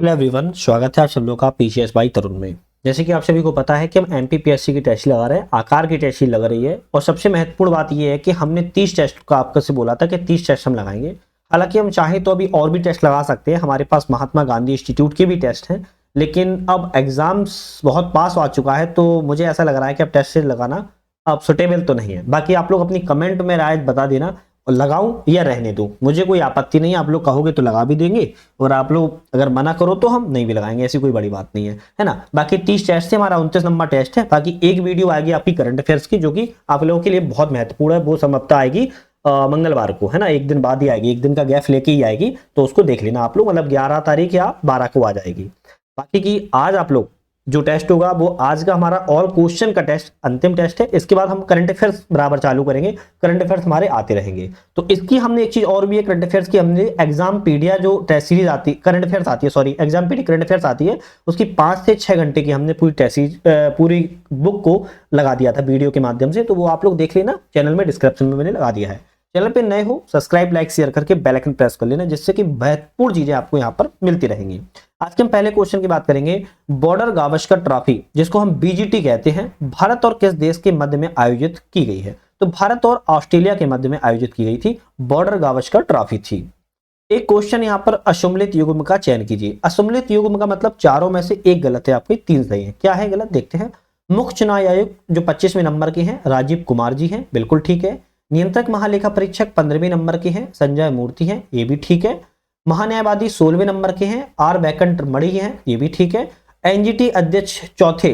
Hello everyone, स्वागत है आप सब लोग का पीसीएस बाई तरुण में। जैसे कि आप सभी को पता है कि हम एमपीपीएससी की टेस्ट लगा रहे हैं, आकार की टेस्ट ही लग रही है। और सबसे महत्वपूर्ण बात यह है कि हमने 30 टेस्ट का आपको से बोला था कि 30 टेस्ट हम लगाएंगे। हालांकि हम चाहें तो अभी और भी टेस्ट लगा सकते हैं, हमारे पास महात्मा गांधी इंस्टीट्यूट के भी टेस्ट हैं, लेकिन अब एग्जाम्स बहुत पास आ चुका है तो मुझे ऐसा लग रहा है कि अब टेस्ट से लगाना अब सुटेबल तो नहीं है। बाकी आप लोग अपनी कमेंट में राय बता देना, लगाऊं या रहने दूं, मुझे कोई आपत्ति नहीं है। आप लोग कहोगे तो लगा भी देंगे और आप लोग अगर मना करो तो हम नहीं भी लगाएंगे, ऐसी कोई बड़ी बात नहीं है ना। बाकी 30 टेस्ट से हमारा 29 नंबर टेस्ट है। बाकी एक वीडियो आएगी आपकी करंट अफेयर्स की, जो कि आप लोगों के लिए बहुत महत्वपूर्ण है। वो समाप्त आएगी मंगलवार को, है ना, एक दिन बाद ही आएगी, एक दिन का गैप लेके ही आएगी, तो उसको देख लेना आप लोग। मतलब 11 तारीख या 12 को आ जाएगी। बाकी की आज आप लोग जो टेस्ट होगा वो आज का हमारा ऑल क्वेश्चन का टेस्ट अंतिम टेस्ट है। इसके बाद हम करंट अफेयर्स बराबर चालू करेंगे, करंट अफेयर्स हमारे आते रहेंगे। तो इसकी हमने एक चीज और भी है, करंट अफेयर्स की हमने एग्जाम पीडिया जो टेस्ट सीरीज आती है, करंट अफेयर्स आती है, sorry exam PD current affairs आती है, उसकी 5 से 6 घंटे की हमने पूरी टेस्ट सीरीज पूरी बुक को लगा दिया था वीडियो के माध्यम से। तो वो आप लोग देख लेना, चैनल में डिस्क्रिप्शन में मैंने लगा दिया है। चैनल पे नए हो सब्सक्राइब लाइक शेयर करके बेल आइकन प्रेस कर लेना, जिससे कि महत्वपूर्ण चीजें आपको यहाँ पर मिलती रहेंगी। आज के हम पहले क्वेश्चन की बात करेंगे। बॉर्डर गावस्कर ट्रॉफी, जिसको हम बीजीटी कहते हैं, भारत और किस देश के मध्य में आयोजित की गई है? तो भारत और ऑस्ट्रेलिया के मध्य में आयोजित की गई थी, बॉर्डर गावस्कर ट्रॉफी थी। एक क्वेश्चन यहाँ पर असुमलित युग्म का चयन कीजिए। असुमलित युग्म का मतलब चारों में से एक गलत है, आपके 3 सही है। क्या है गलत, देखते हैं। मुख्य चुनाव आयुक्त जो 25वें नंबर के हैं राजीव कुमार जी हैं, बिल्कुल ठीक है। नियंत्रक महालेखा परीक्षक 15वें नंबर के हैं संजय मूर्ति हैं, ये भी ठीक है। महान्यायवादी 16वें नंबर के हैं आर वैकंठ मणि हैं, ये भी ठीक है। एनजीटी अध्यक्ष चौथे,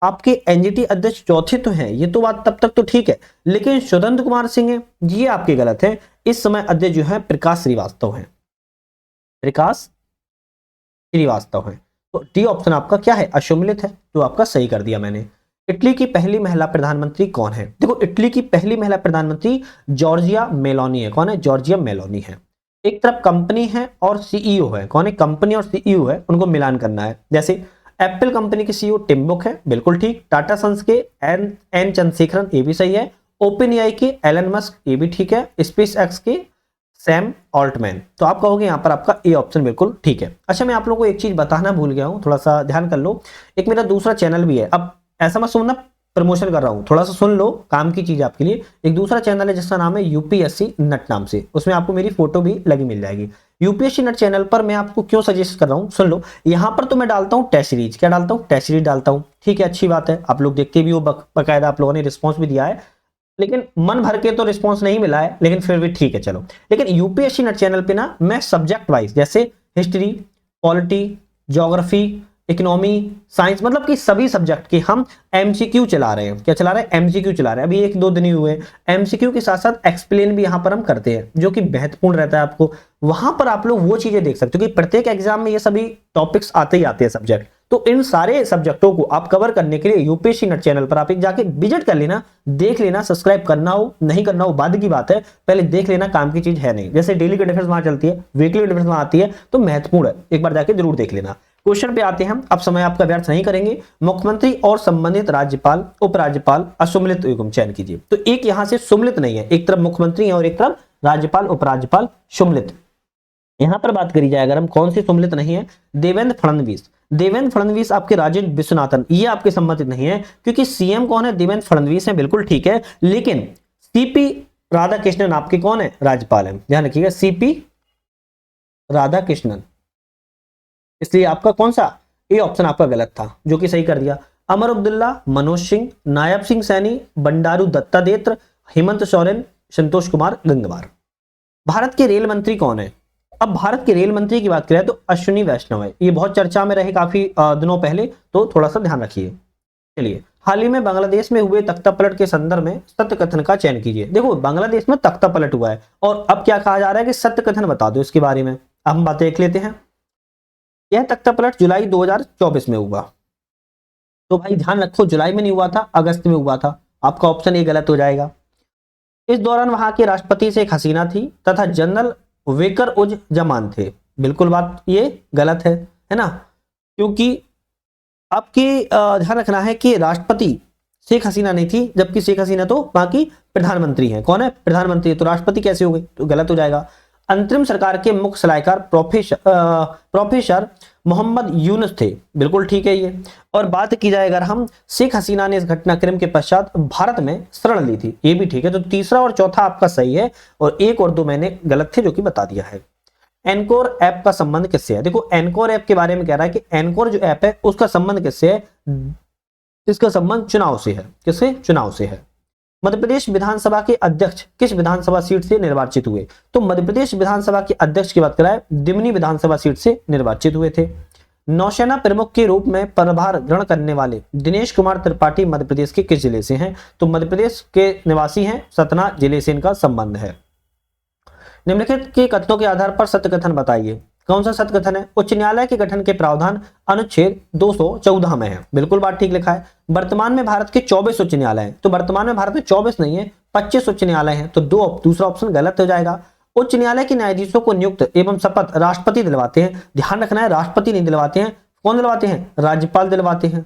आपके एनजीटी अध्यक्ष चौथे तो हैं, ये तो बात तब तक तो ठीक है, लेकिन सुरेंद्र कुमार सिंह है, ये आपके गलत है। इस समय अध्यक्ष जो है प्रकाश श्रीवास्तव है, प्रकाश श्रीवास्तव है। तो डी ऑप्शन आपका क्या है, असुमलित है, तो आपका सही कर दिया मैंने। इटली की पहली महिला प्रधानमंत्री कौन है? देखो, इटली की पहली महिला प्रधानमंत्री जॉर्जिया मेलोनी है। कौन है? जॉर्जिया मेलोनी है। एक तरफ कंपनी है और सीईओ है। कौन है? कंपनी और सीईओ है, उनको मिलान करना है। जैसे एप्पल कंपनी के सीईओ टिम कुक है, बिल्कुल ठीक। टाटा सन्स के एन चंद्रशेखरन, ये भी सही है। ओपन एआई के एलन मस्क, ये भी ठीक है। स्पेस एक्स के सैम ऑल्टमैन, तो आप कहोगे यहाँ पर आपका ए ऑप्शन बिल्कुल ठीक है। अच्छा, मैं आप लोगों को एक चीज बताना भूल गया हूँ, थोड़ा सा ध्यान कर लो। एक मेरा दूसरा चैनल भी है, अब ऐसा मत सुनना प्रमोशन कर रहा हूं, थोड़ा सा सुन लो, काम की चीज आपके लिए। एक दूसरा चैनल है जिसका नाम है यूपीएससी नट नाम से, उसमें आपको मेरी फोटो भी लगी मिल जाएगी। यूपीएससी नट चैनल पर मैं आपको क्यों सजेस्ट कर रहा हूं, सुन लो। यहां पर तो मैं डालता हूं टेस्ट सीरीज, क्या डालता हूं? टेस्ट सीरीज डालता हूं, ठीक है, अच्छी बात है। आप लोग देखते भी हो, बकायदा आप लोगों ने रिस्पॉन्स भी दिया है, लेकिन मन भर के तो रिस्पॉन्स नहीं मिला है, लेकिन फिर भी ठीक है, चलो। लेकिन यूपीएससी नट चैनल पे ना मैं सब्जेक्ट वाइज, जैसे history, polity, geography, economy, science, मतलब कि सभी सब्जेक्ट के हम एमसीक्यू चला रहे हैं। क्या चला रहे हैं? एमसीक्यू चला रहे हैं। अभी 1-2 दिन ही हुए। एमसीक्यू के साथ साथ एक्सप्लेन भी यहां पर हम करते हैं, जो कि महत्वपूर्ण रहता है। आपको वहां पर आप लोग वो चीजें देख सकते हो कि प्रत्येक एग्जाम में ये सभी टॉपिक्स आते ही आते हैं, सब्जेक्ट। तो इन सारे सब्जेक्टों को आप कवर करने के लिए यूपीएससी नट चैनल पर आप एक जाके विजिट कर लेना, देख लेना। सब्सक्राइब करना हो नहीं करना हो बाद की बात है, पहले देख लेना, काम की चीज है नहीं। जैसे डेली करंट अफेयर्स वहां चलती है, वीकली करंट अफेयर्स वहां आती है, तो महत्वपूर्ण है, एक बार जाके जरूर देख लेना। क्वेश्चन पे आते हैं हम, अब समय आपका व्यर्थ नहीं करेंगे। मुख्यमंत्री और संबंधित राज्यपाल उपराज्यपाल असुमलित युग्म चयन कीजिए। तो एक यहां से सुमलित नहीं है, एक तरफ मुख्यमंत्री है और एक तरफ राज्यपाल उपराज्यपाल सुमलित। यहां पर बात करी जाए अगर हम कौन सी सुमलित नहीं है, देवेंद्र फडणवीस। देवेंद्र फडणवीस आपके राजेंद्र विश्वनाथन, ये आपके संबंधित नहीं है, क्योंकि सीएम कौन है? देवेंद्र फडणवीस है, बिल्कुल ठीक है। लेकिन सीपी राधाकृष्णन आपके कौन है? राज्यपाल है, ध्यान रखिएगा, सीपी राधाकृष्णन। इसलिए आपका कौन सा ए ऑप्शन आपका गलत था, जो कि सही कर दिया। अमर अब्दुल्ला, मनोज सिंह, नायब सिंह सैनी, बंडारू दत्तात्रेय, हेमंत सोरेन, संतोष कुमार गंगवार। भारत के रेल मंत्री कौन है? अब भारत के रेल मंत्री की बात करें तो अश्विनी वैष्णव है, ये बहुत चर्चा में रहे काफी दिनों पहले, तो थोड़ा सा ध्यान रखिए। चलिए, हाल ही में बांग्लादेश में हुए तख्ता पलट के संदर्भ में सत्य कथन का चयन कीजिए। देखो, बांग्लादेश में तख्ता पलट हुआ है और अब क्या कहा जा रहा है कि सत्य कथन बता दो इसके बारे में। अब हम बातें देख लेते हैं। यह तख्ता पलट जुलाई 2024 में हुआ, तो भाई ध्यान रखो, जुलाई में नहीं हुआ था, अगस्त में हुआ था। आपका ऑप्शन ए गलत हो जाएगा। इस दौरान वहां के राष्ट्रपति शेख हसीना थी तथा जनरल वेकर उज जमान थे। बिल्कुल बात ये गलत है ना, क्योंकि आपके ध्यान रखना है कि राष्ट्रपति शेख हसीना नहीं थी, जबकि शेख हसीना तो वहां की प्रधानमंत्री है। कौन है? प्रधानमंत्री, तो राष्ट्रपति कैसे हो गए? तो गलत हो जाएगा। अंतरिम सरकार के मुख्य सलाहकार प्रोफेसर मोहम्मद यूनुस थे, बिल्कुल ठीक है ये। और बात की जाए अगर हम, शेख हसीना ने इस घटनाक्रम के पश्चात भारत में शरण ली थी, ये भी ठीक है। तो तीसरा और चौथा आपका सही है, और एक और दो मैंने गलत थे जो कि बता दिया है। एनकोर ऐप का संबंध किससे है? देखो एनकोर ऐप के बारे में कह रहा है कि एनकोर जो ऐप है उसका संबंध किससे है? इसका संबंध चुनाव से है। किससे? चुनाव से है। मध्य प्रदेश विधानसभा के अध्यक्ष किस विधानसभा सीट से निर्वाचित हुए? तो मध्य प्रदेश विधानसभा के अध्यक्ष की बात कराए, दिमनी विधानसभा सीट से निर्वाचित हुए थे। नौसेना प्रमुख के रूप में पदभार ग्रहण करने वाले दिनेश कुमार त्रिपाठी मध्य प्रदेश के किस जिले से हैं? तो मध्य प्रदेश के निवासी हैं, सतना जिले से इनका संबंध है। निम्नलिखित के कथनों के आधार पर सत्य कथन बताइए। कौन सा सत्य कथन है? उच्च न्यायालय के गठन के प्रावधान अनुच्छेद 214 में है, बिल्कुल बात ठीक लिखा है। वर्तमान में भारत के 24 उच्च न्यायालय हैं, तो वर्तमान में भारत में 24 नहीं है, 25 उच्च न्यायालय हैं, तो दूसरा ऑप्शन गलत हो जाएगा। उच्च न्यायालय के न्यायाधीशों को नियुक्त एवं शपथ राष्ट्रपति दिलवाते हैं। ध्यान रखना है, राष्ट्रपति नहीं दिलवाते हैं। कौन दिलवाते हैं? राज्यपाल दिलवाते हैं।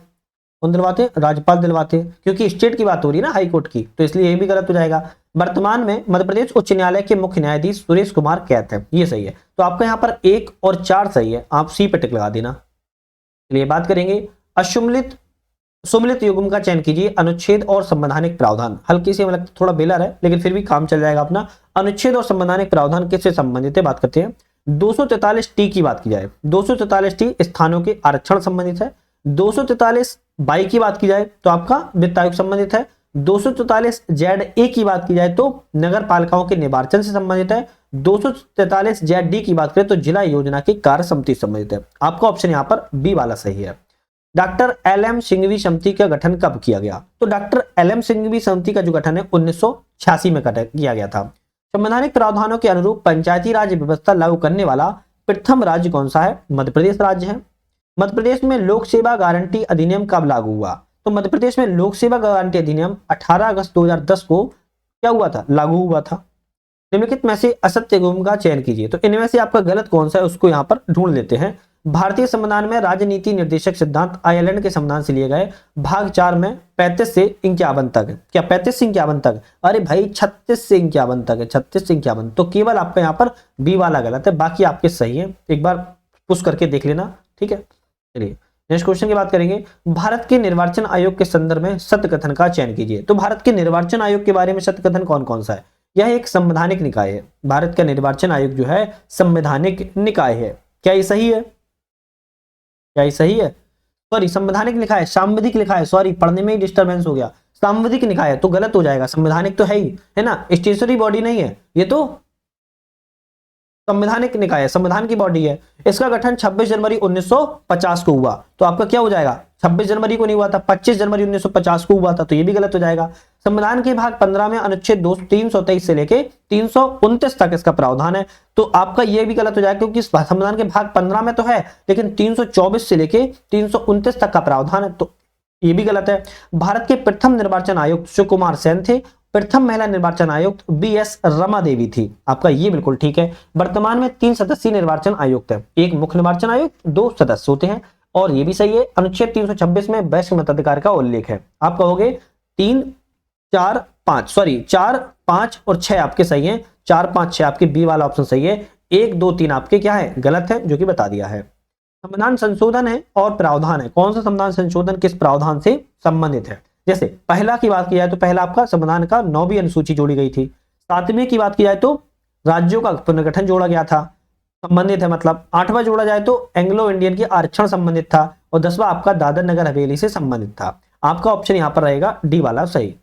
कौन दिलवाते हैं? राज्यपाल दिलवाते हैं, क्योंकि स्टेट की बात हो रही है ना, हाई कोर्ट की, तो इसलिए ये भी गलत हो जाएगा। वर्तमान में मध्य प्रदेश उच्च न्यायालय के मुख्य न्यायाधीश सुरेश कुमार कैत हैं, ये सही है। तो आपका यहाँ पर 1 और 4 सही है, आप सी पे टिक लगा देना। चलिए बात करेंगे असुम्मिलित सुम्मिलित युग्म का चयन कीजिए। अनुच्छेद और संवैधानिक प्रावधान, हल्की सी मतलब थोड़ा बेलर है लेकिन फिर भी काम चल जाएगा अपना। अनुच्छेद और संवैधानिक प्रावधान किससे संबंधित है? बात करते हैं। 243 की बात की जाए, 243 स्थानों के आरक्षण संबंधित है। 243 की बात की जाए तो आपका वित्त आयोग संबंधित है। 244 की बात की जाए तो नगर पालिकाओं के निर्वाचन से संबंधित है। 243 की बात करें तो जिला योजना की कार्य समिति संबंधित है। आपका ऑप्शन यहाँ पर बी वाला सही है। Doctor LM. सिंघवी समिति का गठन कब किया गया? तो डॉक्टर एल.एम. सिंघवी समिति का जो गठन है 1986 में किया गया था। संवैधानिक प्रावधानों के अनुरूप पंचायती राज व्यवस्था लागू करने वाला प्रथम राज्य कौन सा है? मध्य प्रदेश राज्य है। मध्य प्रदेश में लोक सेवा गारंटी अधिनियम कब लागू हुआ? तो मध्य प्रदेश में लोक सेवा गारंटी अधिनियम 18 अगस्त 2010 को क्या हुआ था? लागू हुआ था। निम्नलिखित में से असत्य युग्म का चयन कीजिए। तो इनमें से आपका गलत कौन सा है उसको यहाँ पर ढूंढ लेते हैं। भारतीय संविधान में राजनीति निर्देशक सिद्धांत आयरलैंड के संविधान से लिए गए। भाग 4 में 35 से 51 तक, क्या 35 से 51 तक? अरे भाई 36 से 51 तक है, 36 से 51। तो केवल आपका यहाँ पर बी वाला गलत है, बाकी आपके सही है। एक बार पुश करके देख लेना, ठीक है। चलिए नेक्स्ट क्वेश्चन की बात करेंगे। भारत के निर्वाचन आयोग के संदर्भ में सत्य कथन का चयन कीजिए। तो भारत के निर्वाचन आयोग के बारे में सत्य कथन कौन कौन सा है? यह एक संवैधानिक निकाय है। भारत का निर्वाचन आयोग जो है संवैधानिक निकाय है। क्या ये सही है? क्या ये सही है? सॉरी, संवैधानिक लिखा है, सांविधिक लिखा है, सॉरी पढ़ने में ही डिस्टर्बेंस हो गया। सांविधिक निकाय है तो गलत हो जाएगा, संवैधानिक तो है ही, है ना, स्टेशनरी बॉडी नहीं है ये, तो संवैधानिक निकाय है, संविधान की बॉडी है। इसका गठन 26 जनवरी 1950 को हुआ। तो आपका क्या हो जाएगा? 26 जनवरी को नहीं हुआ था, 25 जनवरी 1950 को हुआ था, तो ये भी गलत हो जाएगा। संविधान के भाग 15 में अनुच्छेद 323 से लेके 329 तक इसका प्रावधान है। तो आपका ये भी गलत हो जाएगा, क्योंकि संविधान के भाग 15 में तो है लेकिन 324 से लेके 329 तक का प्रावधान है, तो ये भी गलत है। भारत के प्रथम निर्वाचन आयुक्त सुकुमार सेन थे। प्रथम महिला निर्वाचन आयुक्त बी.एस. रमा देवी थी। आपका ये बिल्कुल ठीक है। वर्तमान में 3 सदस्यीय निर्वाचन आयुक्त है, एक मुख्य निर्वाचन आयुक्त, 2 सदस्य होते हैं, और ये भी सही है। अनुच्छेद 326 में वयस्क मताधिकार का उल्लेख है। आप कहोगे 3, 4, 5, सॉरी 4, 5 और 6 आपके सही है। 4, 5, 6 आपके बी वाला ऑप्शन सही है। 1, 2, 3 आपके क्या है? गलत है, जो कि बता दिया है। संविधान संशोधन है और प्रावधान है। कौन सा संविधान संशोधन किस प्रावधान से संबंधित है? जैसे पहला की बात की जाए तो पहला आपका संविधान का 9वीं अनुसूची जोड़ी गई थी। 7वें की बात की जाए तो राज्यों का पुनर्गठन जोड़ा गया था, संबंधित है मतलब। 8वां जोड़ा जाए तो एंग्लो इंडियन की आरक्षण संबंधित था, और 10वां आपका दादर नगर हवेली से संबंधित था। आपका ऑप्शन यहां पर रहेगा डी वाला सही।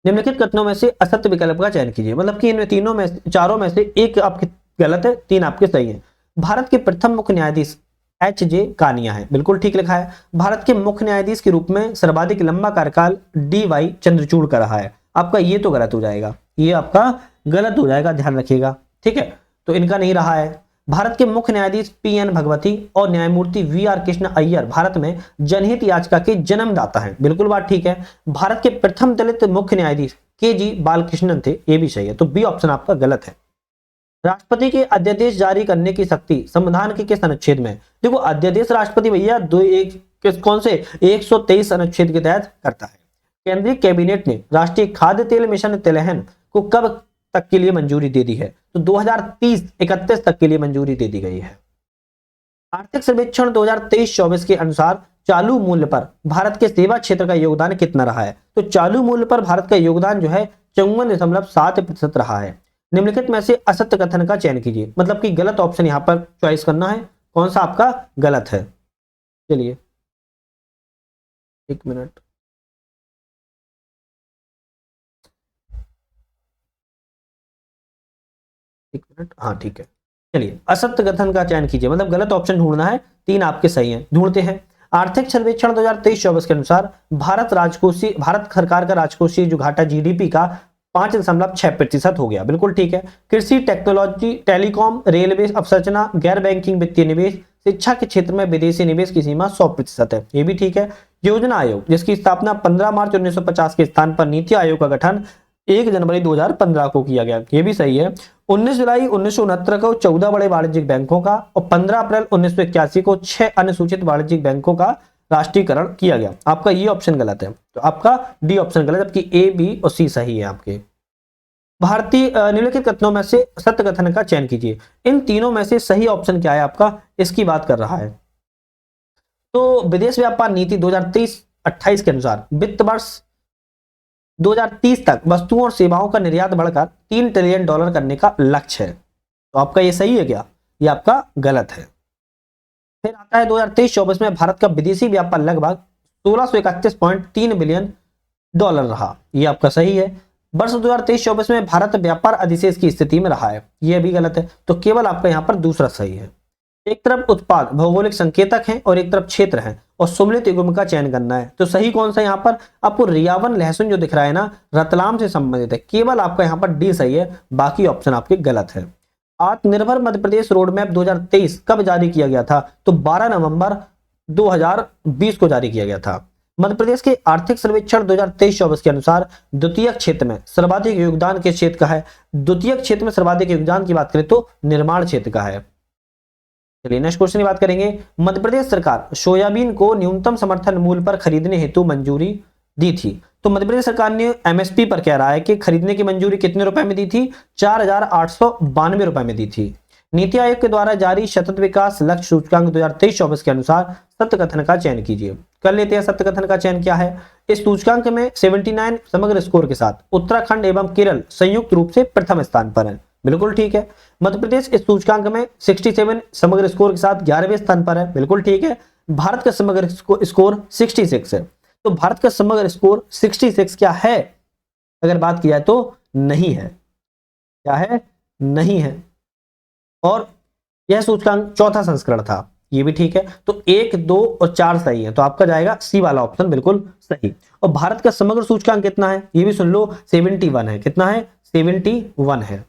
निम्नलिखित कथनों में से असत्य विकल्प का चयन कीजिए। मतलब कि इनमें तीनों में, चारों में से एक आपके गलत है, 3 आपके सही है। भारत के प्रथम मुख्य न्यायाधीश H.J. कानिया है, बिल्कुल ठीक लिखा है। भारत के मुख्य न्यायाधीश के रूप में सर्वाधिक लंबा कार्यकाल D.Y. चंद्रचूड़ का रहा है। आपका ये तो गलत हो जाएगा, ये आपका गलत हो जाएगा, ध्यान रखिएगा, ठीक है। तो इनका नहीं रहा है। भारत के मुख्य न्यायाधीश P.N. भगवती और न्यायमूर्ति V.R. कृष्ण अय्यर भारत में जनहित याचिका के जन्मदाता हैं, बिल्कुल बात ठीक है। भारत के प्रथम दलित मुख्य न्यायाधीश K.G. बालकृष्णन थे, ये भी सही है। तो बी ऑप्शन आपका गलत है। राष्ट्रपति के अध्यादेश जारी करने की शक्ति संविधान के किस अनुच्छेद में? देखो अध्यादेश राष्ट्रपति भैया कौन से 123 अनुच्छेद के तहत करता है। केंद्रीय कैबिनेट ने राष्ट्रीय खाद्य तेल मिशन तिलहन को कब तक के लिए मंजूरी दे दी है? तो 2030-31 तक के लिए मंजूरी दे दी गई है। आर्थिक सर्वेक्षण 2023-24 के अनुसार चालू मूल्य पर भारत के सेवा क्षेत्र का योगदान कितना रहा है? तो चालू मूल्य पर भारत का योगदान जो है 54.7% रहा है। निम्नलिखित में से असत्य कथन का चयन कीजिए, मतलब कि गलत ऑप्शन यहाँ पर चॉइस करना है, कौन सा आपका गलत है। चलिए एक मिनट, हाँ ठीक है। चलिए असत्य कथन का चयन कीजिए, मतलब गलत ऑप्शन ढूंढना है, 3 आपके सही हैं, ढूंढते हैं। आर्थिक सर्वेक्षण 2023-24 के अनुसार भारत सरकार का राजकोषीय जो घाटा जीडीपी का 5.6% हो गया, बिल्कुल ठीक है। कृषि, टेक्नोलॉजी, टेलीकॉम, रेलवे अवसंरचना, गैर बैंकिंग वित्तीय निवेश, शिक्षा के क्षेत्र में विदेशी निवेश की सीमा 100% है, ये भी ठीक है। योजना आयोग जिसकी स्थापना 15 मार्च 1950 के स्थान पर नीति आयोग का गठन 1 जनवरी 2015 को किया गया, ये भी सही है। 19 जुलाई 1969 को 14 बड़े वाणिज्यिक बैंकों का और 15 अप्रैल 1981 को 6 अनुसूचित वाणिज्यिक बैंकों का राष्ट्रीयकरण किया गया। आपका ये ऑप्शन गलत है, तो आपका डी ऑप्शन गलत, जबकि ए, बी और सी सही है आपके। भारतीय निम्नलिखित कथनों में से सत्य कथन का चयन कीजिए। इन तीनों में से सही ऑप्शन क्या है आपका, इसकी बात कर रहा है। तो विदेश व्यापार नीति 2023-28 के अनुसार वित्त वर्ष 2030 तक वस्तुओं और सेवाओं का निर्यात बढ़कर $3 ट्रिलियन करने का लक्ष्य है, तो आपका ये सही है क्या, ये आपका गलत है। फिर आता है 2023-24 में भारत का विदेशी व्यापार लगभग 1631.3 बिलियन डॉलर रहा, ये आपका सही है। वर्ष 2023-24 में भारत व्यापार अधिशेष की स्थिति में रहा है, यह भी गलत है, तो केवल आपका यहाँ पर दूसरा सही है। एक तरफ उत्पाद भौगोलिक संकेतक हैं और एक तरफ क्षेत्र है और सम्मिलित युग्म का चयन करना है, तो सही कौन सा यहाँ पर आपको रियावन लहसुन जो दिख रहा है ना, रतलाम से संबंधित है, केवल आपका यहाँ पर डी सही है, बाकी ऑप्शन आपके गलत है। आत्मनिर्भर मध्य प्रदेश रोड मैप 2023 कब जारी किया गया था? तो 12 नवंबर 2020 को जारी किया गया था। मध्य प्रदेश के आर्थिक सर्वेक्षण 2023-24 के अनुसार द्वितीय क्षेत्र में सर्वाधिक योगदान किस क्षेत्र का है? द्वितीय क्षेत्र में सर्वाधिक योगदान की बात करें तो निर्माण क्षेत्र का है। चलिए नेक्स्ट क्वेश्चन की बात करेंगे। मध्य प्रदेश सरकार सोयाबीन को न्यूनतम समर्थन मूल्य पर खरीदने हेतु मंजूरी दी थी, तो मध्य प्रदेश सरकार ने एमएसपी पर कह रहा है कि खरीदने की मंजूरी कितने रुपए में दी थी? 4,892 रुपए में दी थी। नीति आयोग के द्वारा जारी सतत विकास लक्ष्य सूचकांक 2023-24 के अनुसार सत्य कथन का चयन कीजिए। कर लेते हैं सत्य कथन का चयन क्या है। इस सूचकांक में 79 समग्र स्कोर के साथ उत्तराखंड एवं केरल संयुक्त रूप से प्रथम स्थान पर है, बिल्कुल ठीक है। मध्य प्रदेश इस सूचकांक में 67 समग्र स्कोर के साथ 11वें स्थान पर है, बिल्कुल ठीक है। भारत का समग्र स्कोर 66 है, तो भारत का समग्र स्कोर 66 क्या है? अगर बात की जाए तो नहीं है, क्या है? नहीं है। और यह सूचकांक चौथा संस्करण था, ये भी ठीक है। तो 1, 2 और 4 सही है, तो आपका जाएगा सी वाला ऑप्शन बिल्कुल सही। और भारत का समग्र सूचकांक कितना है ये भी सुन लो, 71 है। कितना है? 71 है।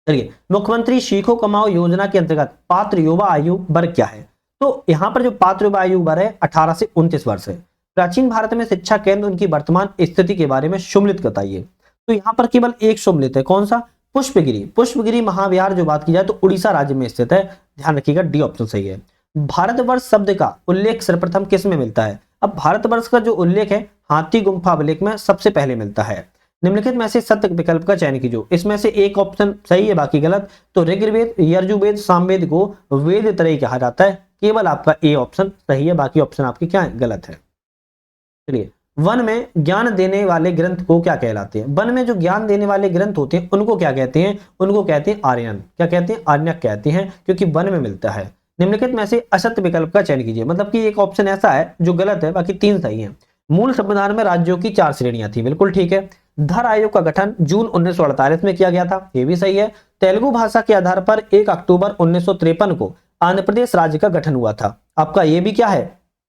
चलिए, मुख्यमंत्री सीखो कमाओ योजना के अंतर्गत पात्र युवा आयु वर्ग क्या है? तो यहां पर जो पात्र युवा आयु वर्ग है 18 से 29 वर्ष है। प्राचीन भारत में शिक्षा केंद्र उनकी वर्तमान स्थिति के बारे में सुम्मिलित बताइए। तो यहाँ पर केवल एक सुम्मिलित है, कौन सा? पुष्पगिरी। पुष्पगिरी महाविहार जो बात की जाए तो उड़ीसा राज्य में स्थित है, ध्यान रखिएगा, डी ऑप्शन सही है। भारतवर्ष शब्द का उल्लेख सर्वप्रथम किस में मिलता है? अब भारतवर्ष का जो उल्लेख है हाथी गुम्फा अभिलेख में सबसे पहले मिलता है। निम्नलिखित में से सत्य विकल्प का चयन कीजिए। इसमें से एक ऑप्शन सही है, बाकी गलत। तो ऋग्वेद, यजुर्वेद, सामवेद को वेद त्रयी कहा जाता है, केवल आपका ए ऑप्शन सही है, बाकी ऑप्शन आपके क्या है? गलत है। चलिए, वन में ज्ञान देने वाले ग्रंथ को क्या कहलाते हैं? वन में जो ज्ञान देने वाले ग्रंथ होते हैं उनको क्या कहते हैं? उनको कहते हैं आर्यन। क्या कहते हैं? आर्यक कहते हैं, क्योंकि वन में मिलता है। निम्नलिखित में से असत्य विकल्प का चयन कीजिए, मतलब कि एक ऑप्शन ऐसा है जो गलत है, बाकी 3 सही है। मूल संविधान में राज्यों की 4 श्रेणियां थी, बिल्कुल ठीक है। धर आयोग का गठन जून 1948 में किया गया था, ये भी सही है। तेलुगु भाषा के आधार पर 1 अक्टूबर 1953 को आंध्र प्रदेश राज्य का गठन हुआ था, आपका ये भी क्या है?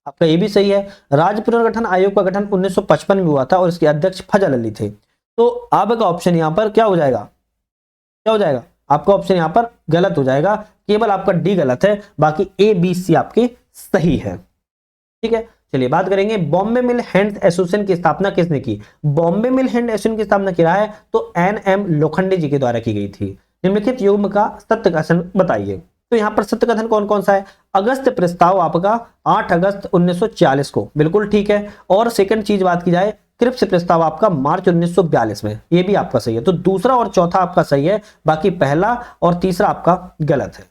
आपका ये भी सही है। राज्य पुनर्गठन आयोग का गठन 1955 में हुआ था और इसके अध्यक्ष फजल अली थे। तो आपका ऑप्शन यहाँ पर क्या हो जाएगा? क्या हो जाएगा? आपका ऑप्शन यहाँ पर गलत हो जाएगा, केवल आपका डी गलत है, बाकी ए, बी, सी आपके सही है। ठीक है, चलिए बात करेंगे बॉम्बे मिल हैंड एसोसिएशन की स्थापना किसने की? बॉम्बे मिल हैंड एसोसिएशन की स्थापना किया है तो एन.एम. लोखंडे जी के द्वारा की गई थी। निम्नलिखित युग्म का सत्य कथन बताइए। तो यहाँ पर सत्य कथन कौन कौन सा है? अगस्त प्रस्ताव आपका 8 अगस्त 1940 को, बिल्कुल ठीक है। और सेकंड चीज बात की जाए, क्रिप्स प्रस्ताव आपका मार्च 1942 में, ये भी आपका सही है। तो दूसरा और चौथा आपका सही है, बाकी पहला और तीसरा आपका गलत है।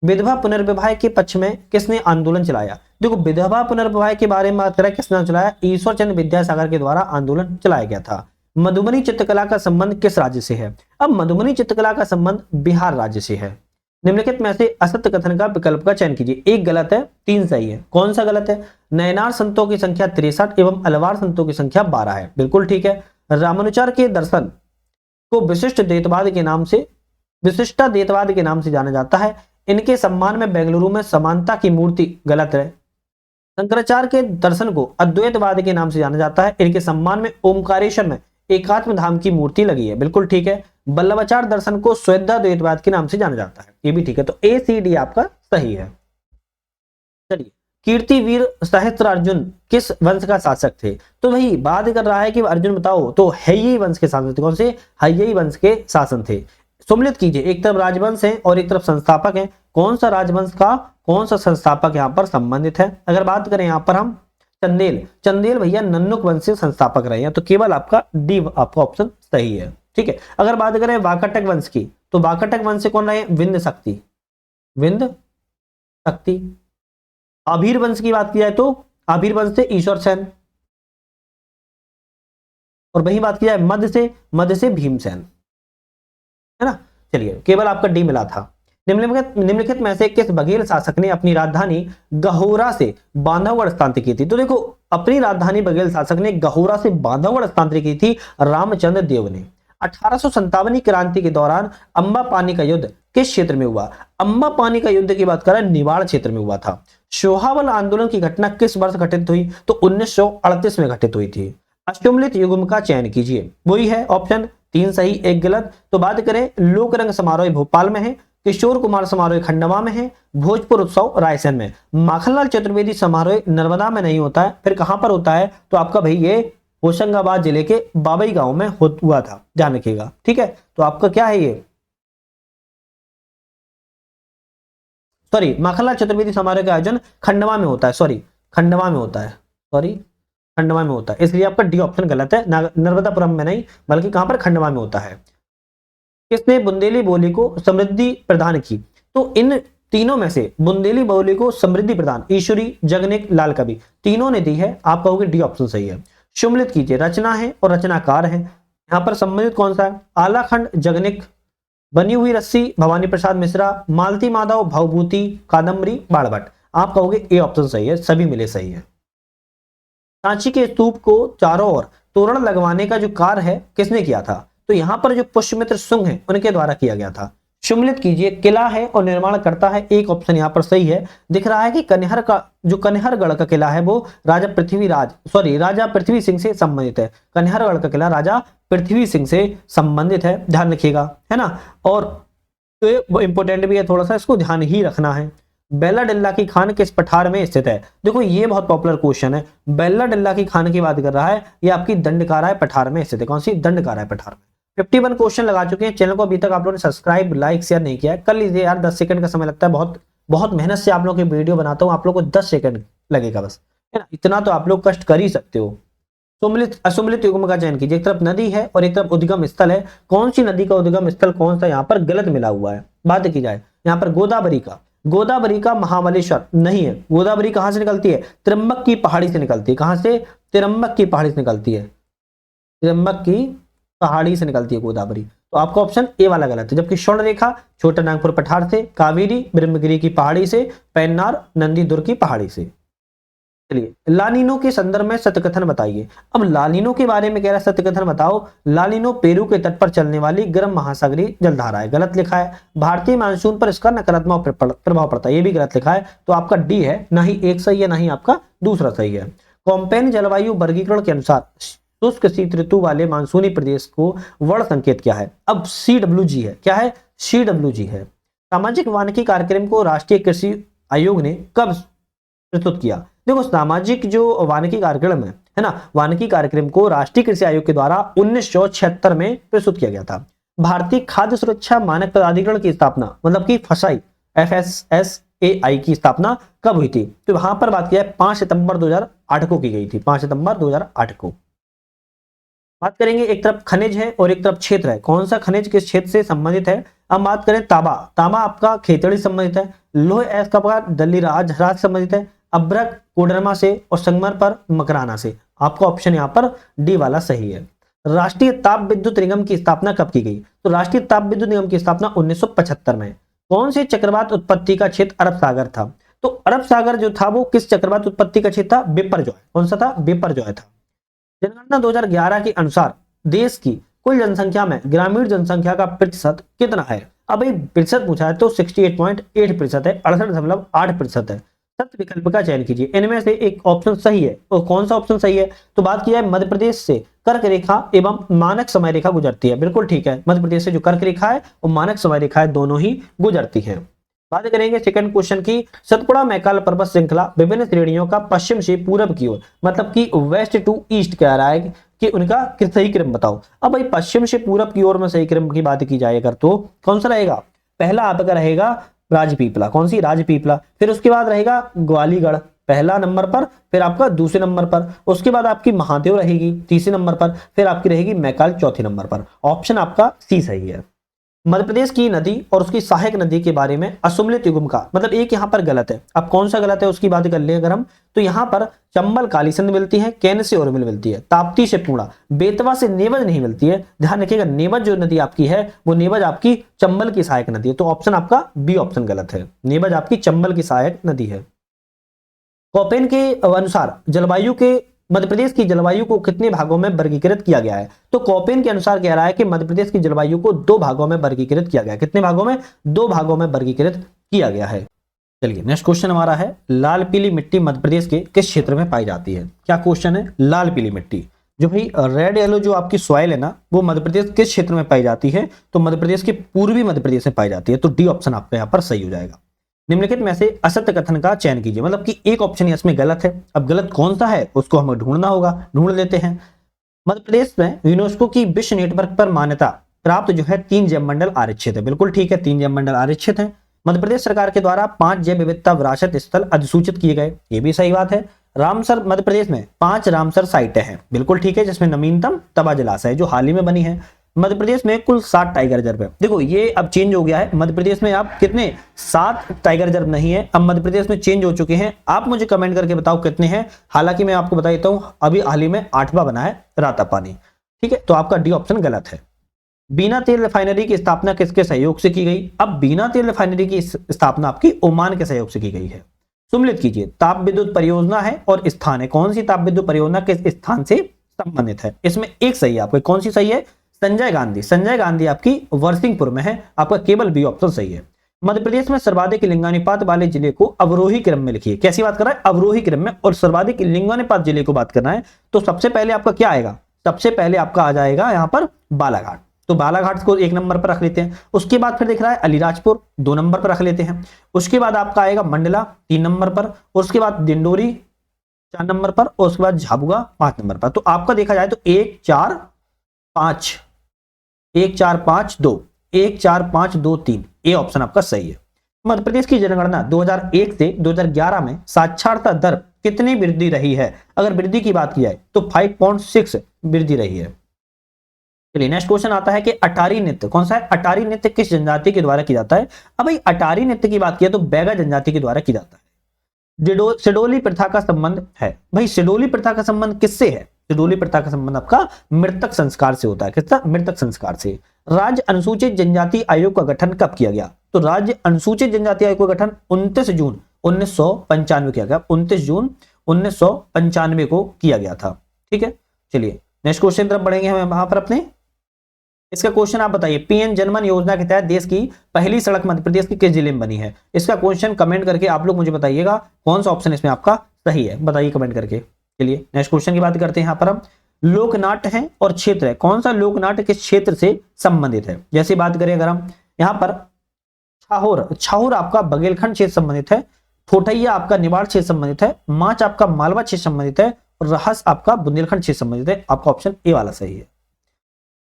विधवा पुनर्विवाह के पक्ष में किसने आंदोलन चलाया? देखो विधवा पुनर्विवाह के बारे में बात करें, किसने चलाया? ईश्वर चंद्र विद्यासागर के द्वारा आंदोलन चलाया गया था। मधुबनी चित्रकला का संबंध किस राज्य से है? अब मधुबनी चित्रकला का संबंध बिहार राज्य से है। निम्नलिखित में से असत्य कथन का विकल्प का चयन कीजिए। एक गलत है, 3 सही है। कौन सा गलत है? नयनार संतों की संख्या 63 एवं अलवार संतों की संख्या 12 है। बिल्कुल ठीक है। रामानुचार्य के दर्शन को विशिष्ट द्वैतवाद के नाम से, विशिष्टा द्वैतवाद के नाम से जाना जाता है। इनके सम्मान में बेंगलुरु में समानता की मूर्ति, गलत है। शंकराचार्य के दर्शन को अद्वैतवाद के नाम से जाना जाता है। इनके सम्मान में ओमकारेश्वर में एकात्म धाम की मूर्ति लगी है। बिल्कुल ठीक है। वल्लभाचार्य दर्शन को श्वेता द्वैतवाद के नाम से जाना जाता है। ये भी ठीक है। तो ए सी डी आपका सही है। चलिए, कीर्तिवीर सहस्त्रार्जुन किस वंश का शासक थे? तो भाई बात कर रहा है कि अर्जुन बताओ, तो हैय्यी वंश के शासक थे। कौन से? हैय्यी वंश के शासन थे। सम्मिलित कीजिए, एक तरफ राजवंश है और एक तरफ संस्थापक है। कौन सा राजवंश का कौन सा संस्थापक यहाँ पर संबंधित है? अगर बात करें यहाँ पर हम चंदेल भैया नन्नुक वंश से संस्थापक रहे हैं, तो केवल आपका डी आपका ऑप्शन सही है। ठीक है। अगर बात करें वाकाटक वंश की, तो वाकाटक वंश से कौन रहे? विंध्य शक्ति। आभीर वंश की बात की जाए तो आभीर वंश से ईश्वर सेन, और वही बात की जाए मध्य से भीमसेन, है ना। चलिए, केवल आपका डी मिला था। निम्नलिखित में से किस बघेल शासक ने अपनी राजधानी गहोरा से बांधवगढ़ स्थानांतरित की थी? तो देखो, अपनी राजधानी बघेल शासक ने गहोरा से बांधवगढ़ स्थानांतरित की थी रामचंद्र देव ने। 1857 क्रांति के दौरान अम्बा पानी का युद्ध किस क्षेत्र में हुआ? अम्बा पानी का युद्ध की बात करें, निवाड़ क्षेत्र में हुआ था। शोहावल आंदोलन की घटना किस वर्ष घटित हुई? तो 1938 में घटित हुई थी। अष्टमिलित युग्म का चयन कीजिए। वही है ऑप्शन 3 सही 1 गलत। तो बात करें, लोक रंग समारोह भोपाल में है, किशोर कुमार समारोह खंडवा में है, भोजपुर उत्सव रायसेन में, माखनलाल चतुर्वेदी समारोह नर्मदा में नहीं होता है। फिर कहां पर होता है? तो आपका भाई ये होशंगाबाद जिले के बाबई गांव में हुआ था, ध्यान रखिएगा। ठीक है। तो आपका क्या है ये, सॉरी, माखनलाल चतुर्वेदी समारोह का आयोजन खंडवा में होता है। खंडवा में होता है, इसलिए आपका डी ऑप्शन गलत है। नर्मदापुरम में नहीं, बल्कि कहां पर? खंडवा में होता है। किसने बुंदेली बोली को समृद्धि प्रदान की? तो इन तीनों में से बुंदेली बोली को समृद्धि प्रदान ईश्वरी, जगनिक, लाल कवि, तीनों ने दी है। आप कहोगे डी ऑप्शन सही है। सम्मिलित कीजिए, रचना है और रचनाकार है। यहां पर सम्मिलित कौन सा है? आलाखंड, जगनिक, बनी हुई रस्सी, भवानी प्रसाद मिश्रा, मालती माधव, भावभूति, कादम्बरी, बाणभट्ट। आप कहोगे ए ऑप्शन सही है, सभी मिले सही है। सांची के स्तूप को चारों ओर तोरण लगवाने का जो कार्य है किसने किया था? तो यहां पर जो पुष्यमित्र शुंग है उनके द्वारा किया गया था। सम्मिलित कीजिए, किला है और निर्माण करता है। एक ऑप्शन यहां पर सही है। दिख रहा है कि कनिहरगढ़ का किला है वो राजा पृथ्वी सिंह से संबंधित है। कनिहरगढ़ का किला राजा पृथ्वी सिंह से संबंधित है, ध्यान रखिएगा, है ना। और तो इंपोर्टेंट भी है, थोड़ा सा इसको ध्यान ही रखना है। बेला डिल्ला की खान किस पठार में स्थित है? देखो, ये बहुत पॉपुलर क्वेश्चन है। बेला डिल्ला की खान की बात कर रहा है, ये आपकी दंडकाराय पठार में स्थित है। कौन सी? दंडकाराय पठार में। 51 क्वेश्चन लगा चुके हैं। चैनल को अभी तक आप लोगों ने सब्सक्राइब, लाइक, शेयर नहीं किया है, कर लीजिए यार। 10 सेकंड का समय लगता है, बहुत मेहनत से आप लोगों की वीडियो बनाता हूँ, आप लोग को 10 सेकंड लगेगा बस, है ना। इतना तो आप लोग कष्ट कर ही सकते हो। सुम्मिलित असुम्मिलित युग्म का चयन कीजिए। एक तरफ नदी है और एक तरफ उद्गम स्थल है। कौन सी नदी का उद्गम स्थल कौन सा यहाँ पर गलत मिला हुआ है? बात की जाए यहाँ पर गोदावरी का महाबलेश्वर नहीं है। गोदावरी कहां से निकलती है? त्र्यंबक की पहाड़ी से निकलती है। कहां से? त्र्यंबक की पहाड़ी से निकलती है। त्र्यंबक की पहाड़ी से निकलती है गोदावरी। तो आपका ऑप्शन ए वाला गलत है। जबकि स्वर्ण रेखा छोटा नागपुर पठार से, कावेरी ब्रह्मगिरी की पहाड़ी से, पेन्नार नंदी दुर्ग की पहाड़ी से। चलिए, लानिनो के संदर्भ में सत्यकथन बताइए। अब लानिनो के बारे में कह रहा है, सत्यकथन बताओ। लानिनो पेरू के तट पर चलने वाली गर्म महासागरीय जलधारा है, गलत लिखा है। भारतीय मानसून पर इसका नकारात्मक प्रभाव पड़ता है, ये भी गलत लिखा है। तो आपका डी है, ना ही एक सही है ना ही आपका दूसरा सही है। कॉम्पेन जलवायु वर्गीकरण के अनुसार शुष्क शीत ऋतु वाले मानसूनी प्रदेश को वर्ण संकेत क्या है? अब CWG है। क्या है? CWG है। सामाजिक वानिकी कार्यक्रम को राष्ट्रीय कृषि आयोग ने कब प्रस्तुत किया? देखो, सामाजिक जो वानिकी कार्यक्रम है ना, वानिकी कार्यक्रम को राष्ट्रीय कृषि आयोग के द्वारा 1976 में प्रस्तुत किया गया था। भारतीय खाद्य सुरक्षा मानक प्राधिकरण की स्थापना, मतलब कि फसाई FSSAI की स्थापना कब हुई थी? तो वहां पर बात किया है 5 सितंबर 2008 को की गई थी। 5 सितंबर 2008 को। बात करेंगे एक तरफ खनिज है और एक तरफ क्षेत्र है, कौन सा खनिज किस क्षेत्र से संबंधित है। अब बात करें तांबा, तांबा आपका खेतड़ी संबंधित है। लोह अयस्क आपका दल्लीराज से संबंधित है। अभ्रक कोडरमा से और संगमर पर मकराना से। आपका ऑप्शन यहाँ पर डी वाला सही है। राष्ट्रीय ताप विद्युत निगम की स्थापना कब की गई, तो राष्ट्रीय ताप विद्युत निगम की स्थापना 1975 में। कौन से चक्रवात उत्पत्ति का क्षेत्र अरब सागर था, तो अरब सागर जो था वो किस चक्रवात उत्पत्ति का क्षेत्र था, बिपरजॉय। कौन सा था, बिपरजॉय था। जनगणना 2011 के अनुसार देश की कुल जनसंख्या में ग्रामीण जनसंख्या का प्रतिशत कितना है। अब भाई प्रतिशत पूछा है तो 68.8% है, 68.8% है। सत्य विकल्प का चयन कीजिए, इनमें से एक ऑप्शन सही है। और कौन सा ऑप्शन सही है, तो बात किया है मध्य प्रदेश से कर्क रेखा एवं मानक समय रेखा गुजरती है। बिल्कुल ठीक है, मध्य प्रदेश से जो कर्क रेखा है और मानक समय रेखा है दोनों ही गुजरती है। बात करेंगे सेकंड क्वेश्चन की, सतपुड़ा मैकाल पर्वत श्रृंखला विभिन्न श्रेणियों का पश्चिम से पूरब की ओर, मतलब कि वेस्ट टू ईस्ट कह रहा है कि उनका सही क्रम बताओ। अब भाई पश्चिम से पूरब की ओर में सही क्रम की बात की जाए अगर तो कौन सा रहेगा, पहला आपका रहेगा राजपीपला। कौन सी, राजपीपला। फिर उसके बाद रहेगा ग्वालीगढ़ पहला नंबर पर, फिर आपका दूसरे नंबर पर, उसके बाद आपकी महादेव रहेगी तीसरे नंबर पर, फिर आपकी रहेगी मैकाल चौथे नंबर पर। ऑप्शन आपका सी सही है। मध्य प्रदेश की नदी और उसकी सहायक नदी के बारे में असुमलित युग्म का मतलब एक यहाँ पर गलत है। अब कौन सा गलत है उसकी बात कर ले अगर हम, तो यहाँ पर चंबल कालीसिंध मिलती है, कैन से उर्मिल मिलती है, ताप्ती से पूर्णा, बेतवा से नेवज नहीं मिलती है। ध्यान रखिएगा नेवज जो नदी आपकी है वो नेवज आपकी चंबल की सहायक नदी है। तो ऑप्शन आपका बी ऑप्शन गलत है, नेवज आपकी चंबल की सहायक नदी है। कोपेन के अनुसार जलवायु के मध्य प्रदेश की जलवायु को कितने भागों में वर्गीकृत किया गया है, तो कोपेन के अनुसार कह रहा है कि मध्य प्रदेश की जलवायु को 2 भागों में वर्गीकृत किया गया है। कितने भागों में, 2 भागों में वर्गीकृत किया गया है। चलिए नेक्स्ट क्वेश्चन हमारा है, लाल पीली मिट्टी मध्य प्रदेश के किस क्षेत्र में पाई जाती है। क्या क्वेश्चन है, लाल पीली मिट्टी जो भाई रेड येलो जो आपकी सॉइल है ना वो मध्य प्रदेश किस क्षेत्र में पाई जाती है, तो मध्य प्रदेश के पूर्वी मध्य प्रदेश में पाई जाती है। तो डी ऑप्शन आपका यहाँ पर सही हो जाएगा। निम्नलिखित में से असत्य कथन का चयन कीजिए, मतलब कि एक ऑप्शन इसमें गलत है। अब गलत कौन सा है उसको हमें ढूंढना होगा, ढूंढ लेते हैं। मध्य प्रदेश में यूनेस्को की विश्व नेटवर्क पर मान्यता प्राप्त जो है 3 जैव मंडल आरक्षित है। बिल्कुल ठीक है, 3 जैव मंडल आरक्षित है। मध्य प्रदेश सरकार के द्वारा 5 जैव विविधता विरासत स्थल अधिसूचित किए गए, ये भी सही बात है। रामसर मध्य प्रदेश में 5 रामसर साइटें हैं, बिल्कुल ठीक है, जिसमें नवीनतम तवा जलाशय जो हाल ही में बनी है। मध्य प्रदेश में कुल 7 टाइगर रिजर्व है। देखो ये अब चेंज हो गया है, मध्य प्रदेश में आप कितने 7 टाइगर रिजर्व नहीं है, अब मध्य प्रदेश में चेंज हो चुके हैं। आप मुझे कमेंट करके बताओ कितने हैं। हालांकि मैं आपको बता देता हूं अभी हाल ही में 8वां बना है रातापानी, ठीक है। तो आपका डी ऑप्शन गलत है। बीना तेल रिफाइनरी की स्थापना किसके सहयोग से की गई, अब बीना तेल रिफाइनरी की स्थापना आपकी ओमान के सहयोग से की गई है। सुमिलित कीजिए, ताप विद्युत परियोजना है और स्थान है, कौन सी ताप विद्युत परियोजना किस स्थान से संबंधित है। इसमें एक सही है आपको, कौन सी सही है, संजय गांधी। संजय गांधी आपकी वर्सिंगपुर में है, आपका केवल बी ऑप्शन सही है। मध्य प्रदेश में सर्वाधिक लिंगानुपात वाले जिले को अवरोही क्रम में लिखिए। कैसी बात कर रहा है, अवरोही क्रम में, और सर्वाधिक लिंगानुपात जिले को बात करना है तो सबसे पहले आपका क्या आएगा, सबसे पहले आपका आ जाएगा यहाँ पर बालाघाट। तो बालाघाट को 1 नंबर पर रख लेते हैं। उसके बाद फिर दिख रहा है अलीराजपुर 2 नंबर पर रख लेते हैं। उसके बाद आपका आएगा मंडला 3 नंबर पर, और उसके बाद डिंडोरी 4 नंबर पर, और उसके बाद झाबुआ 5 नंबर पर। तो आपका देखा जाए तो 1 4 5 1 4 5 2 1 4 5 2 3 ये ऑप्शन आपका सही है। मध्य प्रदेश की जनगणना 2001 से 2011 में साक्षरता दर कितनी वृद्धि रही है, अगर वृद्धि की बात की जाए तो 5.6 वृद्धि रही है। चलिए नेक्स्ट क्वेश्चन आता है कि अटारी नृत्य कौन सा है, अटारी नृत्य किस जनजाति के द्वारा किया जाता है। अब भाई अटारी नृत्य की बात किया तो बैगा जनजाति के द्वारा किया जाता है। सिडोली प्रथा का संबंध है, भाई सिडोली प्रथा का संबंध किससे है, सिडोली प्रथा का संबंध आपका मृतक संस्कार से होता है। किसका, मृतक संस्कार से। राज्य अनुसूचित जनजाति आयोग का गठन कब किया गया, तो राज्य अनुसूचित जनजाति आयोग का गठन 29 जून 1995 किया गया, 29 जून 1995 को किया गया था, ठीक है। चलिए नेक्स्ट क्वेश्चन तरफ बढ़ेंगे हम वहां पर अपने। इसका क्वेश्चन आप बताइए, पीएम जनमन योजना के तहत देश की पहली सड़क मध्य प्रदेश के किस जिले में बनी है। इसका क्वेश्चन कमेंट करके आप लोग मुझे बताइएगा कौन सा ऑप्शन इसमें आपका सही है, बताइए कमेंट करके। चलिए नेक्स्ट क्वेश्चन की बात करते हैं। यहाँ पर हम लोकनाट्य है और क्षेत्र है, कौन सा लोकनाट्य किस क्षेत्र से संबंधित है। जैसे बात करें अगर हम यहाँ पर छाहोर, छाहोर आपका बघेलखंड क्षेत्र संबंधित है, ठोठैया आपका निवाड़ क्षेत्र संबंधित है, माच आपका मालवा क्षेत्र संबंधित है, और रहस आपका बुंदेलखंड क्षेत्र संबंधित है। आपका ऑप्शन ए वाला सही है।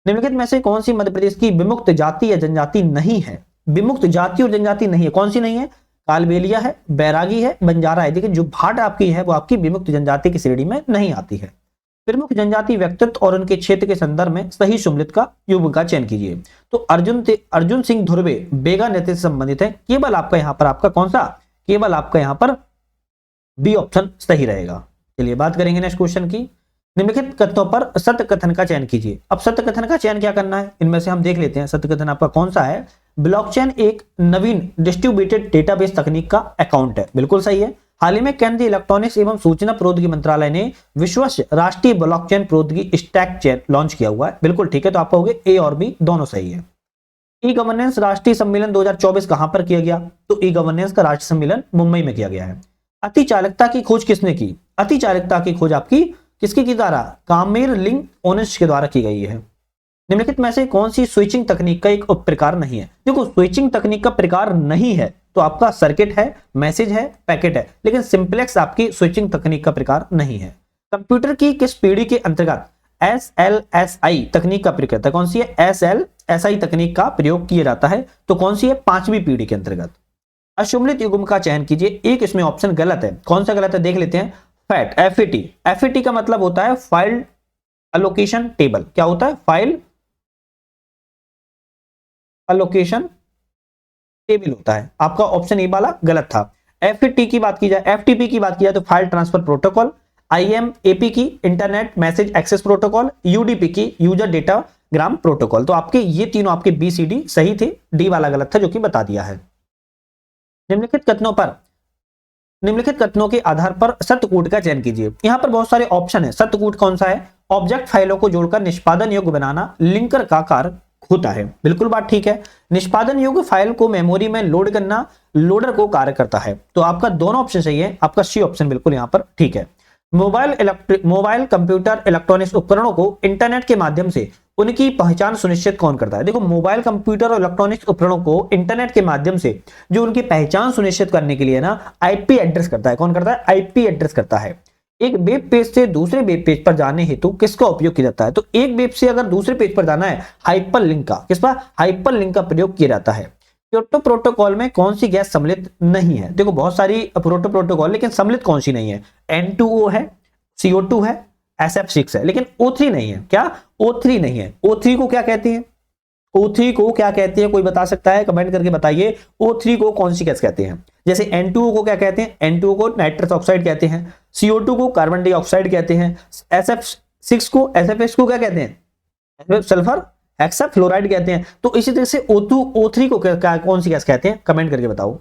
निम्नलिखित में से कौन सी मध्य प्रदेश की विमुक्त जाति या जनजाति नहीं है, विमुक्त जाति और जनजाति नहीं है, कौन सी नहीं है, कालबेलिया है, बैरागी है, बंजारा है। देखिए जो भाट आपकी है वो आपकी विमुक्त जनजाति की श्रेणी में नहीं आती है। प्रमुख जनजाति व्यक्तित्व और उनके क्षेत्र के संदर्भ में सही सम्मिलित का युग्म का चयन कीजिए। तो अर्जुन सिंह धुर्वे बेगा नेतृत्व से संबंधित है। केवल आपका यहाँ पर आपका कौन सा, केवल आपका यहाँ पर बी ऑप्शन सही रहेगा। चलिए बात करेंगे नेक्स्ट क्वेश्चन की। निम्नलिखित कथनों पर सत्य कथन का चयन कीजिए। अब सत्य कथन का चयन क्या करना है, इनमें से हम देख लेते हैं। सत्य कथन आपका कौन सा है, ब्लॉकचेन एक नवीन डिस्ट्रीब्यूटेड डेटाबेस तकनीक का अकाउंट है, बिल्कुल सही है। हाल ही में केंद्रीय इलेक्ट्रॉनिक्स एवं सूचना प्रौद्योगिकी मंत्रालय ने विश्वस्य राष्ट्रीय ब्लॉकचेन प्रौद्योगिकी स्टैक चेन लॉन्च किया हुआ है, बिल्कुल ठीक है। तो आपका हो गया ए और बी दोनों सही है। ई गवर्नेंस राष्ट्रीय सम्मेलन 2024 कहां पर किया गया, तो ई गवर्नेंस का राष्ट्रीय सम्मेलन मुंबई में किया गया है। अति चालकता की खोज किसने की, अति चालकता की खोज आपकी किसके की द्वारा, कामेरलिंग ओनिस के द्वारा की गई है। निम्नलिखित में से कौन सी स्विचिंग तकनीक का एक उप प्रकार नहीं है, देखो स्विचिंग तकनीक का प्रकार नहीं है तो आपका सर्किट है, मैसेज है, पैकेट है, लेकिन सिंपलेक्स आपकी स्विचिंग तकनीक का प्रकार नहीं है। कंप्यूटर की किस पीढ़ी के अंतर्गत SLSI तकनीक का प्रयोग करता है, कौन सी है, SLSI तकनीक का प्रयोग किया जाता है, तो कौन सी है, 5वीं पीढ़ी के अंतर्गत। अशुम्लित युग्म का चयन कीजिए, एक इसमें ऑप्शन गलत है, कौन सा गलत है देख लेते हैं। फैट FAT का मतलब होता है फाइल अलोकेशन टेबल, क्या होता है, फाइल अलोकेशन टेबल होता है। आपका ऑप्शन ए वाला गलत था। FAT की बात की जाए, FTP की बात की जाए तो फाइल ट्रांसफर प्रोटोकॉल, IMAP की internet message access protocol, UDP की यूजर डेटाग्राम प्रोटोकॉल। तो आपके ये तीनों आपके BCD सही थे, डी वाला गलत था जो कि बता दिया है। निम्नलिखित कथनों के आधार पर सत्यकूट का चयन कीजिए। यहां पर बहुत सारे ऑप्शन है, सत्यकूट कौन सा है, ऑब्जेक्ट फाइलों को जोड़कर निष्पादन योग्य बनाना लिंकर का कार्य होता है, बिल्कुल बात ठीक है। निष्पादन योग्य फाइल को मेमोरी में लोड करना लोडर को कार्य करता है, तो आपका दोनों ऑप्शन सही है, आपका सी ऑप्शन बिल्कुल यहां पर ठीक है। मोबाइल कंप्यूटर इलेक्ट्रॉनिक्स उपकरणों को इंटरनेट के माध्यम से उनकी पहचान सुनिश्चित कौन करता है, देखो मोबाइल कंप्यूटर और इलेक्ट्रॉनिक्स उपकरणों को इंटरनेट के माध्यम से जो उनकी पहचान सुनिश्चित करने के लिए ना IP एड्रेस करता है, कौन करता है, IP एड्रेस करता है। एक वेब पेज से दूसरे वेब पेज पर जाने हेतु किसका उपयोग किया जाता है, तो एक वेब से अगर दूसरे पेज पर जाना है हाइपरलिंक का, किस पर, हाइपरलिंक का प्रयोग किया जाता है। क्योटो प्रोटोकॉल में कौन सी गैस सम्मिलित नहीं है, देखो बहुत सारी प्रोटोकॉल लेकिन सम्मिलित कौन सी नहीं है, N2O है, CO2 है, SF6 है, लेकिन O3 नहीं है, क्या O3 नहीं है। O3 को क्या कहते हैं, O3 को क्या कहते हैं, कोई बता सकता है, कमेंट करके बताइए O3 को कौन सी गैस कहते हैं। जैसे N2O को क्या कहते हैं, N2O को नाइट्रस ऑक्साइड कहते हैं, CO2 को कार्बन डाइऑक्साइड कहते हैं, SF6 को SFX को क्या कहते हैं, सल्फर हेक्साफ्लोराइड कहते हैं। तो इसी तरह से O3 को क्या कौन सी गैस कहते हैं, कमेंट करके बताओ।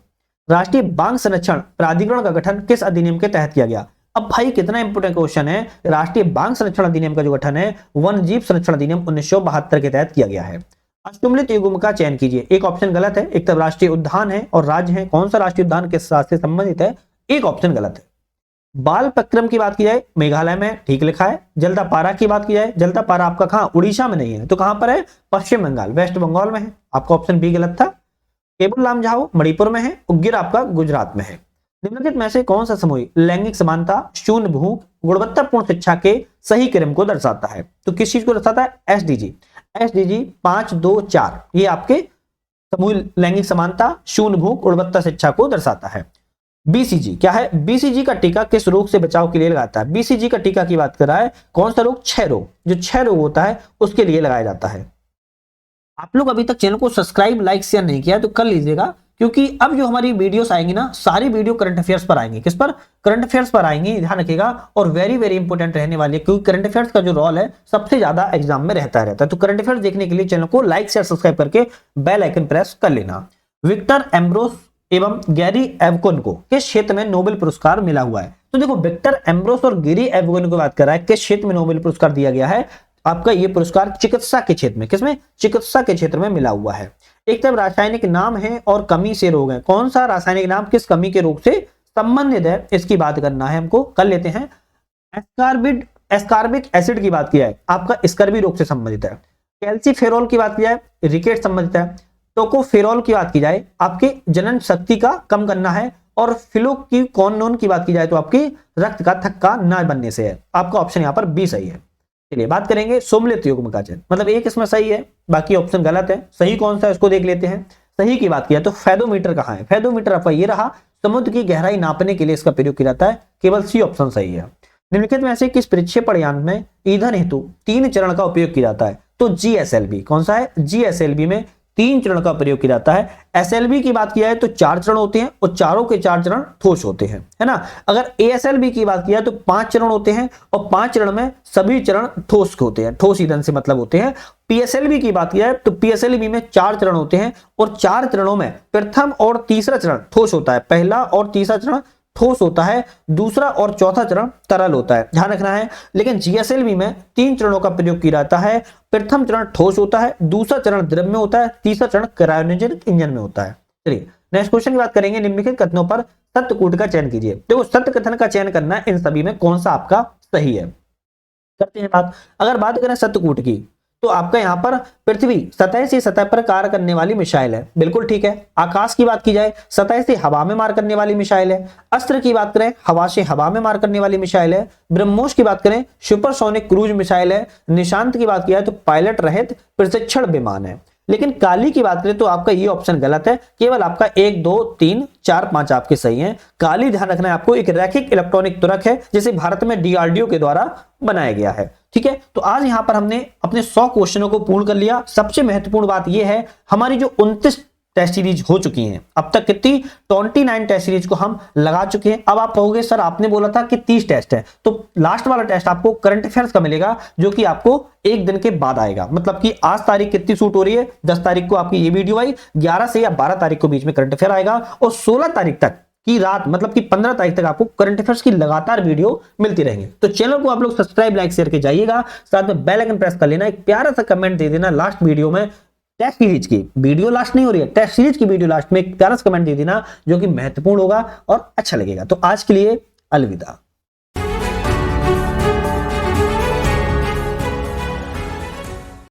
राष्ट्रीय बाघ संरक्षण प्राधिकरण का गठन किस अधिनियम के तहत किया गया, अब भाई कितना इंपोर्टेंट क्वेश्चन है। राष्ट्रीय बाघ संरक्षण अधिनियम का जो गठन है वन जीव संरक्षण अधिनियम 1972 के तहत किया गया है। अष्टमिलित युग्म का चयन कीजिए, एक ऑप्शन गलत है, एक तरफ राष्ट्रीय उद्यान है और राज्य है, कौन सा राष्ट्रीय उद्यान किस राज्य से संबंधित है, एक ऑप्शन गलत है। बालपक्रम की बात की जाए मेघालय में, ठीक लिखा है। जलदापारा की बात की जाए, जलदापारा आपका कहां, उड़ीसा में नहीं है, तो कहां पर है, पश्चिम बंगाल, वेस्ट बंगाल में है, आपका ऑप्शन बी गलत था। केबुल लामजाओ मणिपुर में है, उग्गिर आपका गुजरात में है। निम्नलिखित में से कौन सा समूह लैंगिक समानता, शून्य भूख, गुणवत्तापूर्ण शिक्षा के सही क्रम को दर्शाता है, तो किस चीज को दर्शाता है, SDG 5, 2, 4 ये आपके समूह लैंगिक समानता, शून्य भूख, गुणवत्ता शिक्षा को दर्शाता है। BCG क्या है, BCG का टीका किस रोग से बचाव के लिए लगाता है, BCG का टीका की बात कर रहा है, कौन सा रोग, क्षय रोग, जो क्षय रोग होता है उसके लिए लगाया जाता है। आप लोग अभी तक चैनल को सब्सक्राइब लाइक शेयर नहीं किया तो कर लीजिएगा, क्योंकि अब जो हमारी वीडियोस आएंगी ना सारी वीडियो करंट अफेयर्स पर आएंगी, किस पर, करंट अफेयर्स पर आएंगी, ध्यान रखिएगा, और वेरी वेरी इंपॉर्टेंट रहने वाली है, क्योंकि करंट अफेयर्स का जो रोल है सबसे ज्यादा एग्जाम में रहता है। तो करंट अफेयर्स देखने के लिए चैनल को लाइक शेयर सब्सक्राइब करके बेल आइकन प्रेस कर लेना। विक्टर एम्ब्रोस एवं गैरी एवकोन को किस क्षेत्र में नोबेल पुरस्कार मिला हुआ है, तो देखो विक्टर एम्ब्रोस और गैरी एवकोन की बात कर रहा है, किस क्षेत्र में नोबेल पुरस्कार दिया गया है, आपका ये पुरस्कार चिकित्सा के क्षेत्र में, किसमें, चिकित्सा के क्षेत्र में मिला हुआ है। एक तरफ रासायनिक नाम है और कमी से रोग है, कौन सा रासायनिक नाम किस कमी के रोग से संबंधित है, इसकी बात करना है हमको, कर लेते हैं। एस्कार्बिक एसिड की बात किया है, आपका स्कर्वी रोग से संबंधित है। कैल्सीफेरोल की बात की जाए रिकेट संबंधित है। टोकोफेरोल की बात की जाए आपके जनन शक्ति का कम करना है, और फिलोक्विनोन की बात की जाए तो आपकी रक्त का थक्का न बनने से है, आपका ऑप्शन यहाँ पर बी सही है। चलिए बात करेंगे सम्मिलित युग्म का चयन, मतलब एक इसमें सही है बाकी ऑप्शन गलत है, सही कौन सा है इसको देख लेते हैं। सही की बात किया तो फेदोमीटर कहाँ है, फेदोमीटर आपका ये रहा, समुद्र की गहराई नापने के लिए इसका प्रयोग किया जाता है, केवल सी ऑप्शन सही है। निम्नलिखित में से किस प्रक्षेपण यान में ईंधन हेतु 3 चरण का उपयोग किया जाता है? तो जीएसएलवी। कौन सा है? जीएसएलवी में 3 चरण का प्रयोग किया जाता है। एसएलवी की बात किया है तो 4 चरण होते हैं और चारों के 4 चरण ठोस होते हैं, है ना। अगर एएसएलवी की बात किया है तो 5 चरण होते हैं और 5 चरण में सभी चरण ठोस होते हैं, ठोस ईंधन से मतलब होते हैं। पीएसएलवी की बात किया है तो पीएसएलवी में 4 चरण होते हैं और 4 चरणों में प्रथम और तीसरा चरण ठोस होता है। पहला और तीसरा चरण ठोस होता है, दूसरा और चौथा चरण तरल होता है, ध्यान रखना है। लेकिन जीएसएलवी में 3 चरणों का प्रयोग किया जाता है। प्रथम चरण ठोस होता है, दूसरा चरण द्रव में होता है, तीसरा चरण क्रायोजेनिक इंजन में होता है। चलिए नेक्स्ट क्वेश्चन की बात करेंगे। निम्नलिखित कथनों पर सत्य कूट का चयन कीजिए। देखो सत्य कथन का चयन करना है, इन सभी में कौन सा आपका सही है। करते हैं बात। अगर बात करें सत्य कूट की तो आपका यहां पर पृथ्वी सतह से सतह पर कार्य करने वाली मिसाइल है, बिल्कुल ठीक है। आकाश की बात की जाए सतह से हवा में मार करने वाली मिसाइल है। अस्त्र की बात करें हवा से हवा में मार करने वाली मिसाइल है। ब्रह्मोस की बात करें सुपरसोनिक क्रूज मिसाइल है। निशांत की बात किया है तो पायलट रहित प्रशिक्षण विमान है। लेकिन काली की बात करें तो आपका ये ऑप्शन गलत है, केवल आपका 1 2 3 4 5 आपके सही हैं। काली ध्यान रखना है आपको एक रैखिक इलेक्ट्रॉनिक तुरक है जिसे भारत में डीआरडीओ के द्वारा बनाया गया है, ठीक है। तो आज यहां पर हमने अपने 100 क्वेश्चनों को पूर्ण कर लिया। सबसे महत्वपूर्ण बात यह है हमारी जो 29 टेस्ट सीरीज हो चुकी हैं, अब तक कितनी 29 टेस्ट सीरीज को हम लगा चुके हैं। अब आप कहोगे सर आपने बोला था कि 30 टेस्ट है, तो लास्ट वाला टेस्ट आपको करंट अफेयर्स का मिलेगा जो कि आपको 1 दिन के बाद आएगा। मतलब कि आज तारीख कितनी शूट हो रही है, 10 तारीख को आपकी ये वीडियो आई, 11 से या 12 तारीख को बीच में करंट अफेयर आएगा और 16 तारीख तक की रात मतलब कि 15 तारीख तक आपको करंट अफेयर्स की लगातार वीडियो मिलती रहेंगी। तो चैनल को आप लोग सब्सक्राइब लाइक शेयर के जाइएगा, साथ में बेल आइकन प्रेस कर लेना, एक प्यारा सा कमेंट दे देना लास्ट वीडियो में। टेस्ट सीरीज की वीडियो लास्ट नहीं हो रही है, टेस्ट सीरीज की वीडियो लास्ट में एक प्यारा सा कमेंट दे देना जो कि महत्वपूर्ण होगा और अच्छा लगेगा। तो आज के लिए अलविदा।